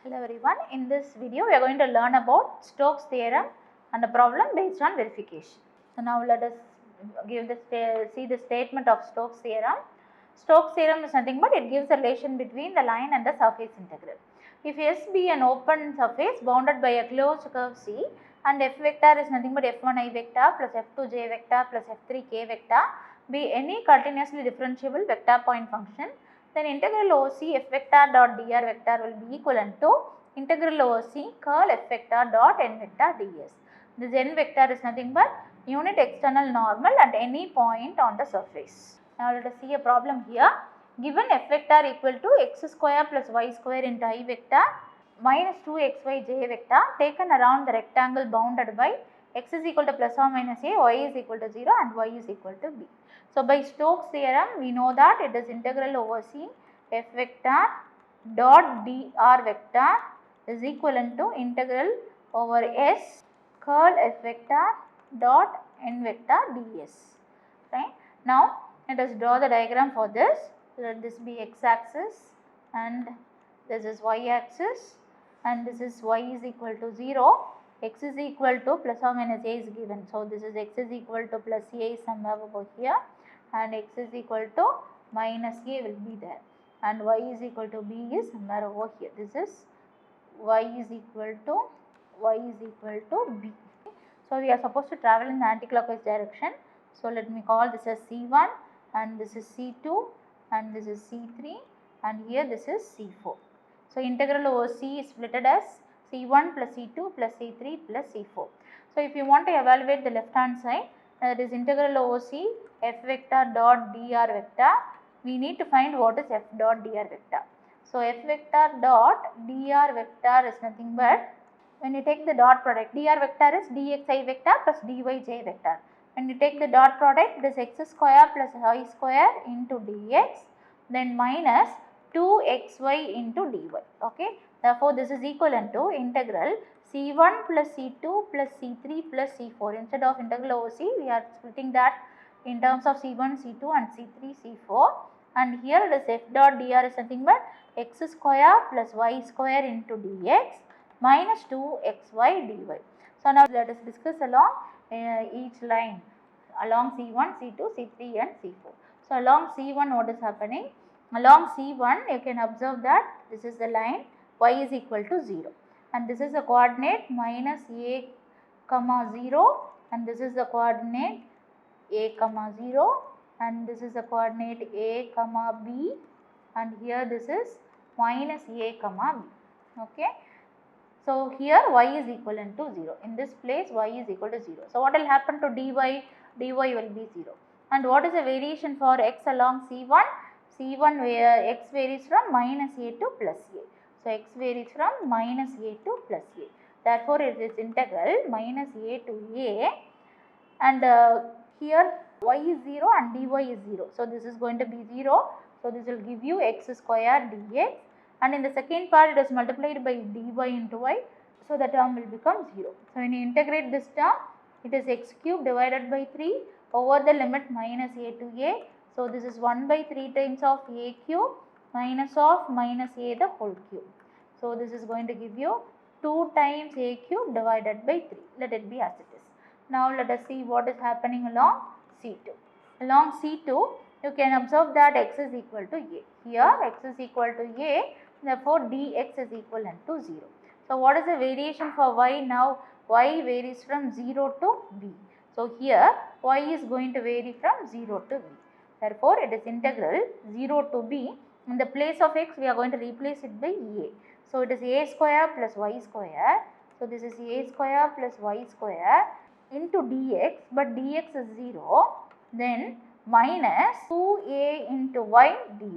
Hello everyone, in this video we are going to learn about Stokes theorem and a problem based on verification. So now let us see the statement of Stokes theorem. Stokes theorem is nothing but it gives a relation between the line and the surface integral. If S be an open surface bounded by a closed curve C and F vector is nothing but F1i vector plus F2j vector plus F3k vector be any continuously differentiable vector point function, then integral over C F vector dot dr vector will be equivalent to integral over C curl F vector dot n vector ds. This n vector is nothing but unit external normal at any point on the surface. Now let us see a problem here. Given F vector equal to x square plus y square into I vector minus 2xyj vector taken around the rectangle bounded by x is equal to plus or minus a, y is equal to 0 and y is equal to b. So by Stokes theorem we know that it is integral over C F vector dot dr vector is equivalent to integral over S curl F vector dot n vector ds. Right. Now let us draw the diagram for this. Let this be x axis and this is y axis and this is y is equal to 0, x is equal to plus or minus a is given. So this is x is equal to plus a is somewhere over here and x is equal to minus a will be there and y is equal to b is somewhere over here. This is y is equal to b. So we are supposed to travel in the anticlockwise direction. So let me call this as C1 and this is C2 and this is C3 and here this is C4. So integral over C is splitted as C1 plus C2 plus C3 plus C4. So if you want to evaluate the left hand side, that is integral over C F vector dot dr vector, we need to find what is F dot dr vector. So F vector dot dr vector is nothing but, when you take the dot product, dr vector is dxi vector plus dyj vector. When you take the dot product, it is x square plus y square into dx, then minus 2xy into dy. Okay. Therefore, this is equivalent to integral C1 plus C2 plus C3 plus C4. Instead of integral over C, we are splitting that in terms of C1, C2 and C3, C4. And here it is F dot dr is nothing but x square plus y square into dx minus 2xy dy. So now let us discuss along each line along C1, C2, C3 and C4. So along C1 what is happening? Along C1 you can observe that this is the line y is equal to 0 and this is the coordinate minus a comma 0 and this is the coordinate a comma 0 and this is the coordinate a comma b and here this is minus a comma b. Okay. So here y is equivalent to 0. In this place y is equal to 0. So what will happen to dy? Dy will be 0. And what is the variation for x along C1? C1 where x varies from minus a to plus a. So x varies from minus a to plus a. Therefore it is integral minus a to a and here y is 0 and dy is 0. So this is going to be 0. So this will give you x square dx and in the second part it is multiplied by dy into y. So the term will become 0. So when you integrate this term, it is x cube divided by 3 over the limit minus a to a. So this is 1 by 3 times of a cube minus of minus a the whole cube. So this is going to give you 2 times a cube divided by 3. Let it be as it is. Now let us see what is happening along C2. Along C2 you can observe that x is equal to a. Here x is equal to a, therefore dx is equivalent to 0. So what is the variation for y now? Y varies from 0 to b. So here y is going to vary from 0 to b. Therefore it is integral 0 to b. In the place of x we are going to replace it by a. So it is a square plus y square. So this is a square plus y square into dx, but dx is 0, then minus 2a into y dy.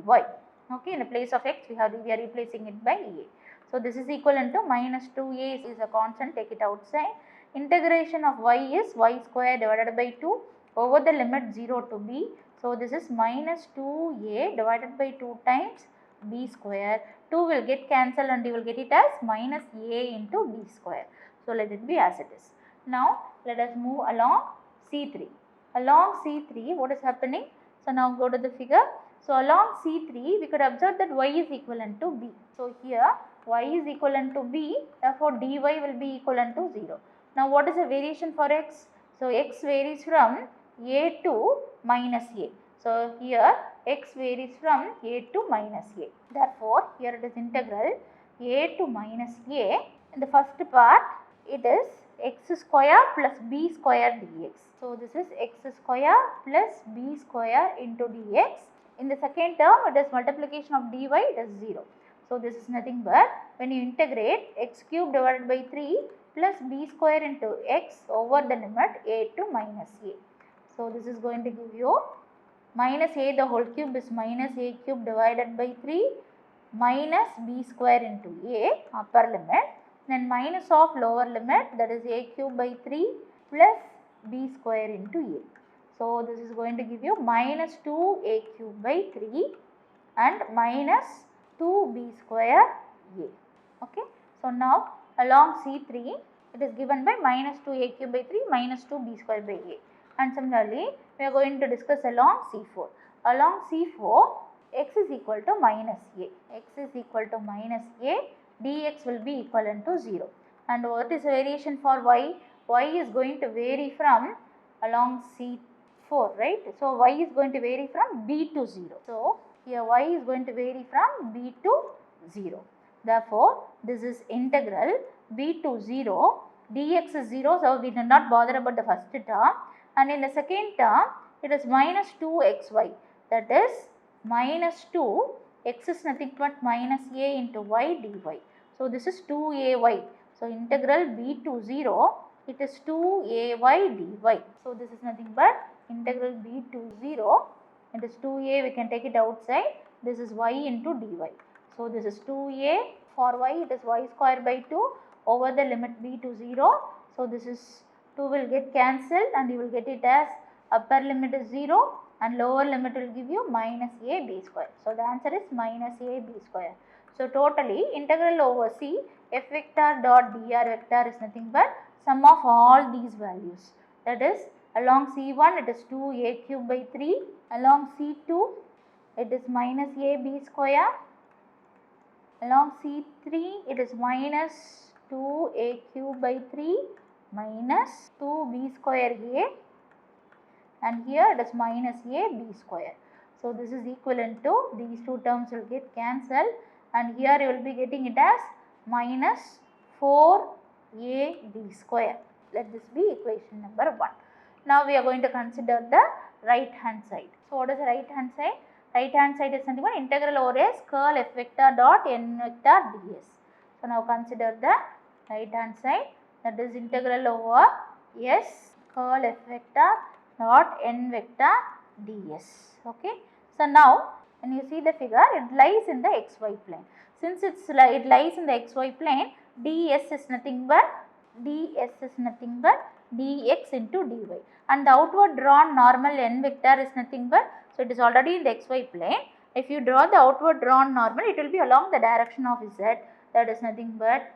Okay, in the place of x we are replacing it by a. So this is equivalent to minus 2a is a constant, take it outside. Integration of y is y square divided by 2 over the limit 0 to b. So this is minus 2a divided by 2 times b square. 2 will get cancelled and you will get it as minus a into b square. So let it be as it is. Now let us move along C3. Along C3 what is happening? So now go to the figure. So along C3 we could observe that y is equivalent to b. So here y is equivalent to b, therefore dy will be equivalent to 0. Now what is the variation for x? So x varies from a to minus a. So here x varies from a to minus a. Therefore here it is integral a to minus a. In the first part it is x square plus b square dx. So this is x square plus b square into dx. In the second term it is multiplication of dy, it is 0. So this is nothing but when you integrate x cube divided by 3 plus b square into x over the limit a to minus a. So this is going to give you minus a the whole cube is minus a cube divided by 3 minus b square into a upper limit, then minus of lower limit, that is a cube by 3 plus b square into a. So this is going to give you minus 2a cube by 3 and minus 2b square a. Okay. So now along C3 it is given by minus 2a cube by 3 minus 2b square by a. And similarly we are going to discuss along C4. Along C4 x is equal to minus a. X is equal to minus a, dx will be equivalent to 0. And what is the variation for y? Y is going to vary from along C4, right? So y is going to vary from b to 0. So here y is going to vary from b to 0. Therefore this is integral b to 0, dx is 0, so we did not bother about the first term, and in the second term it is minus 2xy, that is minus 2, x is nothing but minus a into y dy. So this is 2ay. So integral b to 0, it is 2ay dy. So this is nothing but integral b to 0, it is 2a, we can take it outside, this is y into dy. So this is 2a, for y it is y square by 2 over the limit b to 0. So this is 2 will get cancelled and you will get it as upper limit is 0 and lower limit will give you minus a b square. So the answer is minus a b square. So totally integral over c f vector dot dr vector is nothing but sum of all these values. That is along C1 it is 2a cube by 3, along C2 it is minus a b square, along C3 it is minus 2a cube by 3 minus 2b square a, and here it is minus a b square. So this is equivalent to, these two terms will get cancelled and here you will be getting it as minus 4a b square. Let this be equation number 1. Now we are going to consider the right hand side. So what is the right hand side? Right hand side is nothing but integral over s curl f vector dot n vector ds. So now consider the right hand side, that is integral over s curl f vector dot n vector ds. Okay. So now when you see the figure, it lies in the xy plane. Since it lies in the xy plane, ds is nothing but dx into dy, and the outward drawn normal n vector is nothing but, so it is already in the xy plane. If you draw the outward drawn normal, it will be along the direction of z, that is nothing but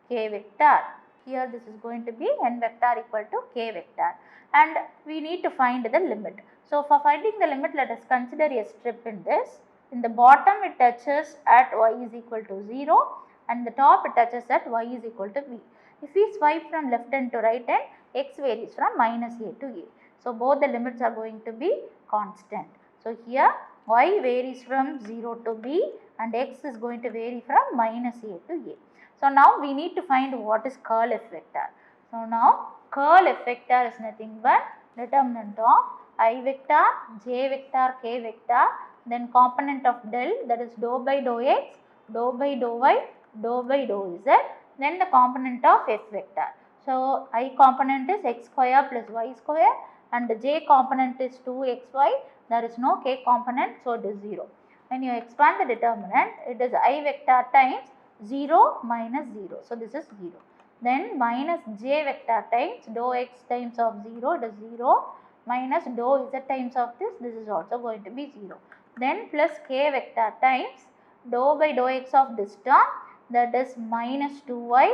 k vector. Here this is going to be n vector equal to k vector, and we need to find the limit. So for finding the limit, let us consider a strip in this. In the bottom it touches at y is equal to 0 and the top it touches at y is equal to b. If we swipe from left hand to right hand, x varies from minus a to a. So both the limits are going to be constant. So here y varies from 0 to b and x is going to vary from minus a to a. So now we need to find what is curl f vector. So now curl f vector is nothing but determinant of I vector, j vector, k vector, then component of del, that is dou by dou x, dou by dou y, dou by dou z, then the component of f vector. So I component is x square plus y square and the j component is 2xy, there is no k component, so it is 0. When you expand the determinant, it is I vector times 0 minus 0, so this is 0. Then minus j vector times dou x times of 0, it is 0, minus dou z times of this is also going to be 0. Then plus k vector times dou by dou x of this term, that is minus 2y,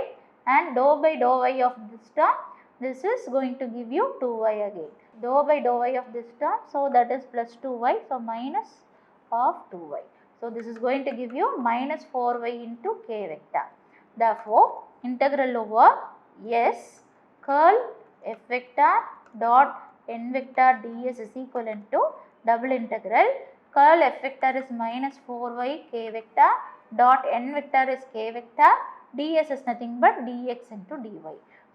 and dou by dou y of this term, this is going to give you 2y again. Dou by dou y of this term, so that is plus 2y, so minus of 2y. So this is going to give you minus 4y into k vector. Therefore, integral over S curl f vector dot n vector ds is equivalent to double integral curl f vector is minus 4y k vector dot n vector is k vector, ds is nothing but dx into dy.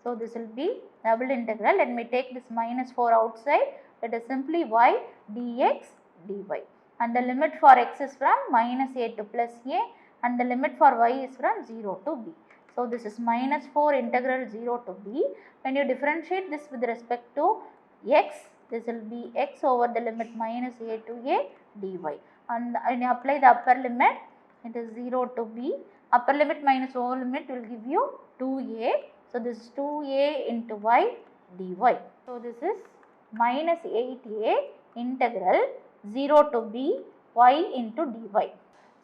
So this will be double integral. Let me take this minus 4 outside. It is simply y dx dy. And the limit for x is from minus a to plus a and the limit for y is from 0 to b. So this is minus 4 integral 0 to b. When you differentiate this with respect to x, this will be x over the limit minus a to a dy. And when you apply the upper limit, it is 0 to b. Upper limit minus lower limit will give you 2a. So this is 2a into y dy. So this is minus 8a integral 0 to b y into dy.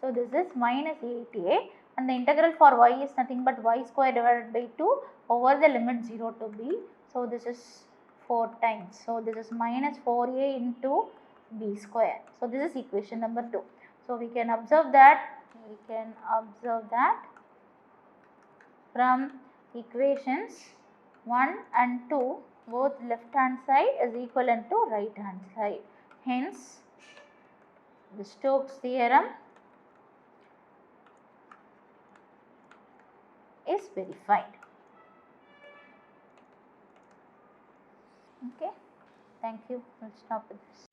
So this is minus 8a and the integral for y is nothing but y square divided by 2 over the limit 0 to b. So this is 4 times. So this is minus 4a into b square. So this is equation number 2. So we can observe that from equations 1 and 2 both left hand side is equivalent to right hand side. Hence the Stokes theorem is verified. Okay, thank you. We'll stop with this.